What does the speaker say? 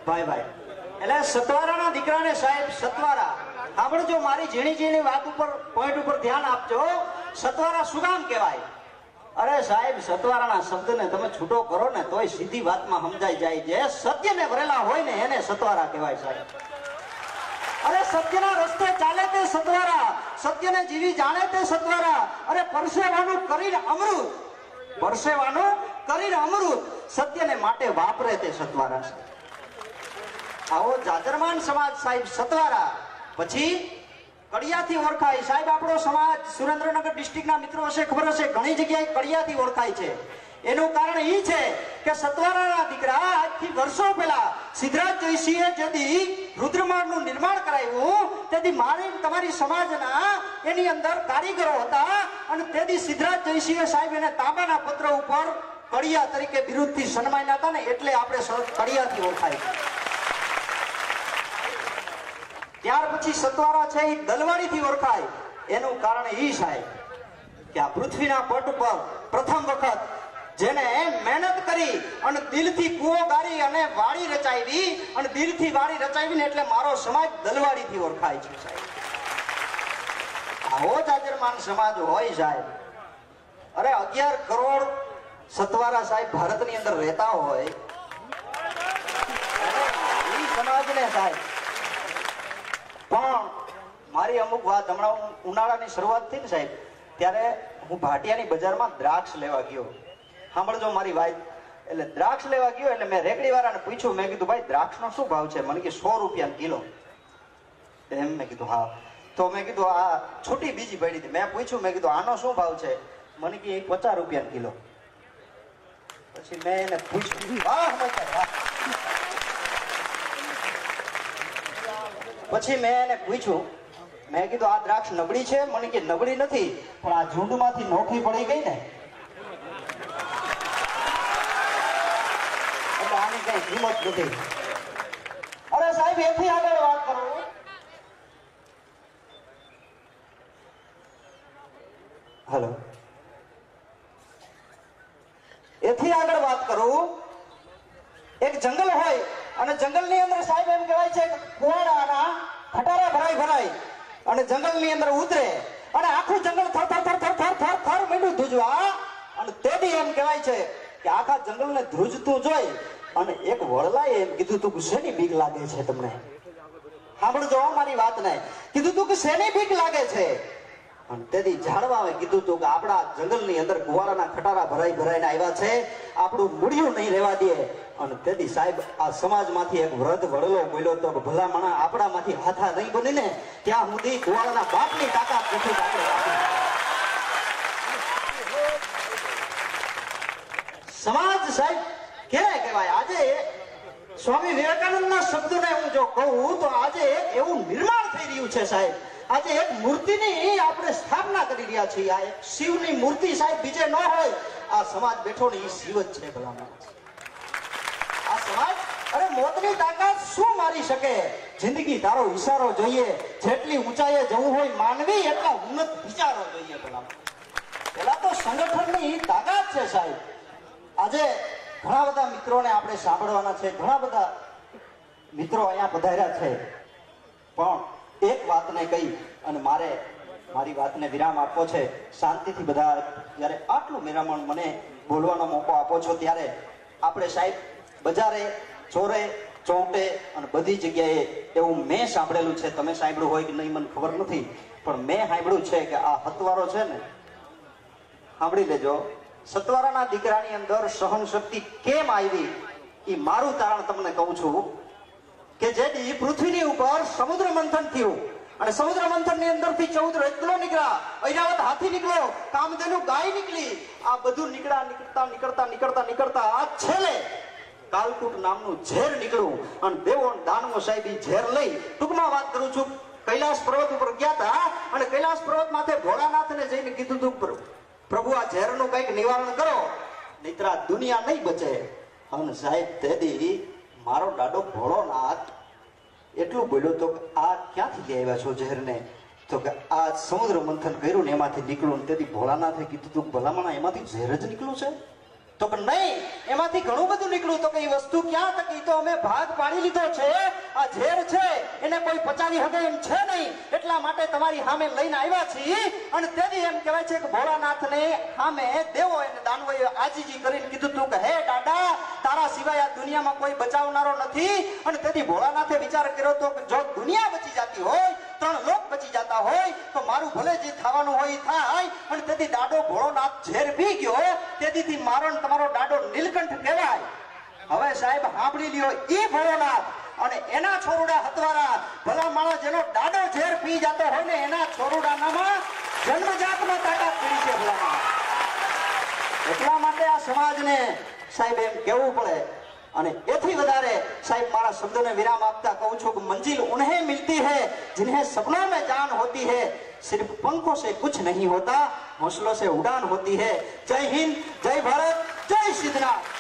ભાઈ ભાઈ એટલે સતવારાના દીકરાને સાહેબ સતવારા સાંભળજો, મારી ઝીણી ઝીણી વાત ઉપર પોઈન્ટ ઉપર ધ્યાન આપજો. સતવારા શું કામ કહેવાય? અરે સાહેબ, સતવારાના શબ્દને તમે છૂટો કરો ને તોય સીધી વાતમાં સમજાઈ જાય. જે સત્યને વરેલા હોય ને એને સતવારા કહેવાય સાહેબ. અરે સત્યના રસ્તે ચાલે તે સતવારા, સત્યને જીવી જાણે તે સતવારા. અરે પરસેવાનું કરીને અમૃત, પરસેવાનું કરીને અમૃત સત્યને માટે વાપરે તે સતવારા. આવો જાજરમાન સમાજ સાહેબ સતવારા. પછી કડિયાથી ઓળખાય સાહેબ. આપણો સમાજ સુરેન્દ્રનગર ડિસ્ટ્રિક્ટના મિત્રો હશે, ખબર હશે, ઘણી જગ્યાએ કડિયાથી ઓળખાય છે. એનું કારણ એ છે કે સતવારાના દીકરા આજથી વર્ષો પહેલા સિદ્ધરાજ જયસિંહે જેથી રુદ્રમાળનું નિર્માણ કરાવ્યું, તેથી મારી તમારી સમાજના એની અંદર કારીગરો હતા અને તેથી સિદ્ધરાજ જયસિંહે સાહેબ એને તાંબાના પત્ર ઉપર કડિયા તરીકે બિરુદથી સન્માન્યા હતા ને, એટલે આપણે કડિયાથી ઓળખાય. ત્યાર પછી સતવારા છે એ દલવાડીથી ઓળખાય. એનું કારણ એ સાહેબ કે આ પૃથ્વીના પટ ઉપર પ્રથમ વખત જેને મહેનત કરી અને દિલથી કૂવો ગાળી અને વાડી રચાવી અને દિલથી વાડી રચાવી ને એટલે મારો સમાજ દલવાડીથી ઓળખાય છે સાહેબ. આવો જાજરમાન સમાજ હોય સાહેબ. અરે 11 કરોડ સતવારા સાહેબ ભારતની અંદર રહેતા હોય, એ સમાજને સાહેબ. પણ મારી અમુક વાત, હમણાં ઉનાળાની શરૂઆત થઈ ને સાહેબ, ત્યારે હું ભાટિયાની બજારમાં દ્રાક્ષ લેવા ગયો. સાંભળજો મારી વાત. એટલે દ્રાક્ષ લેવા ગયો એટલે મેં રેકડી વાળાને પૂછ્યું, મેં કીધું ભાઈ દ્રાક્ષનો શું ભાવ છે? મને કે 100 રૂપિયા કિલો. એમ મેં કીધું હા. તો મેં કીધું આ છૂટી બીજી પડી હતી. મેં પૂછ્યું, મેં કીધું આનો શું ભાવ છે? મને કે 50 રૂપિયા કિલો. પછી મેં એને પૂછ્યું, પછી મેં એને પૂછ્યું, મેં કીધું આ દ્રાક્ષ નબળી છે? મને કે નબળી નથી, પણ આ ઝૂંડમાંથી નોખી પડી ગઈ ને એટલે આની કઈ કિંમત નથી. અરે સાહેબ, એથી આગળ વાત કરું. હેલો, એથી આગળ વાત કરું. એક જંગલ હોય અને જંગલની અંદર સાહેબ એમ કહેવાય છે કે કુવાડાના ખટારા ભરાય અને જંગલની અંદર ઉતરે અને આખું જંગલ થર થર થર થર થર થર થર મીંડું ધ્રુજવા. અને તેથી એમ કહેવાય છે કે આખા જંગલને ધ્રુજતું જોઈ અને એક વડલાએ એમ કીધું તું કે શેની બીક લાગે છે તમને? સાંભળજો મારી વાતને. કીધું તું કે શેની બીક લાગે છે? અને તેથી ઝાડવાએ કીધું તું કે આપણા જંગલની અંદર કુવાડાના ખટારા ભરાઈને આવ્યા છે, આપણું મૂળિયું નહીં રહેવા દે. અને તેથી સાહેબ આ સમાજમાંથી એક વૃદ્ધ વડલો બોલ્યો તો ભલા માણા આપણામાંથી હાથા નહીં બનીને ત્યાં સુધી કુવાડાના બાપની તાકાત નથી. સમાજ સાહેબ ક્યારે કહેવાય? આજે સ્વામી વિવેકાનંદના શબ્દોને હું જો કહું તો આજે એવું નિર્માણ થઈ રહ્યું છે સાહેબ. આજે એક મૂર્તિની આપણે સ્થાપના કરી રહ્યા છીએ. આ એક શિવની મૂર્તિ સાહેબ બીજે ન હોય. આ સમાજ બેઠો ને એ શિવ જ છે ભલામણ. આ સમાજ અરે મોતની તાકાત શું મારી શકે? જિંદગી તારો ઈશારો જોઈએ. જેટલી ઊંચાઈએ જવું હોય માનવી એટલા ઉન્નત વિચારો જોઈએ ભલામણ. પેલા તો સંગઠનની તાકાત છે સાહેબ. આજે ઘણા બધા મિત્રોને આપણે સાંભળવાના છે, ઘણા બધા મિત્રો અહીંયા પધાર્યા છે. પણ એક વાતને કહી અને મારે મારી વાતને વિરામ આપવો છે. શાંતિથી બધા જ્યારે આટલું વિરામણ મને બોલવાનો મોકો આપો છો ત્યારે આપણે સાહેબ બજારે, ચોરે, ચોંટે અને બધી જગ્યાએ એવું મેં સાંભળેલું છે. તમે સાંભળ્યું હોય કે નહીં મને ખબર નથી, પણ મેં સાંભળ્યું છે કે આ હતવારો છે ને, સાંભળી લેજો. સતવારાના દીકરાની અંદર સહન શક્તિ કેમ આવી એ મારું તારણ તમને કહું છું કે જેથી પૃથ્વીની ઉપર સમુદ્ર મંથન થયું અને સમુદ્ર મંથન ની અંદર થી 14 રત્નો નીકળ્યા, ઐરાવત હાથી નીકળ્યો, કામધેનુ ગાય નીકળી. આ બધું નીકળતા આ છેલ્લે કાલકૂટ નામનું ઝેર નીકળ્યું અને દેવો દાનવો સાહેબ ઝેર લઈ, ટૂંકમાં વાત કરું છું, કૈલાસ પર્વત ઉપર ગયા હતા અને કૈલાસ પર્વત માથે ભોળાનાથને જઈને કીધું તું પ્રભુ આ ઝેરનું કંઈક નિવારણ કરો, નહીતર આ દુનિયા નહીં બચે. અને સાહેબ તેથી મારો દાડો ભોળોનાથ એટલું બોલ્યો તો આ ક્યાંથી લઈ આવ્યા છો ઝેરને? તો કે આ સમુદ્ર મંથન કર્યું ને એમાંથી નીકળ્યું. તેથી ભોળાનાથે કીધું તું ભલામણા એમાંથી ઝેર જ નીકળ્યું છે? તો કે નહીં, એમાંથી ઘણું બધું નીકળ્યું. તો કે એ વસ્તુ ક્યાં તકી? તો અમે ભાગ પાડી લીધો છે. આ ઝેર છે એને કોઈ પચાવી શકે એમ છે નહીં, એટલા માટે તમારી સામે લઈને આવ્યા છીએ. અને તેથી એમ કહેવાય છે કે ભોળાનાથને સામે દેવો એને દાનવોએ આજીજી કરીને કીધું તું કે હે દાદા, તારા સિવાય આ દુનિયામાં કોઈ બચાવનારો નથી. અને તેથી ભોળાનાથે વિચાર કર્યો તો કે જો દુનિયા બચી જતી હોય, 3 લોક બચી જતા હોય, તો મારું ભલે જે થવાનું હોય થાય. અને તેથી દાડો ભોળોનાથ ઝેર પી ગયો. તેથી મારો તમારો દાડો નીલકંઠ કહેવાય. હવે સાહેબ સાંભળી લ્યો, ઈ ભોળોનાથ અને એના છોરુડા હતવારા, ભલા માણસ જેનો દાડો ઝેર પી જતો હોય ને એના છોરુડાનામાં જન્મજાતમાં તાકાત પડી છે ભલામાં. એટલા માટે આ સમાજને સાહેબ એમ કહેવું પડે. અને એથી વધારે સાહેબ મારા શબ્દોને વિરામ આપતા કહું છું કે મંजिल उन्हें मिलती है जिन्हें सपनों में जान होती है, सिर्फ पंखों से कुछ नहीं होता, हौसलों से उड़ान होती है. जय हिंद, जय भारत, जय सिद्धनाथ.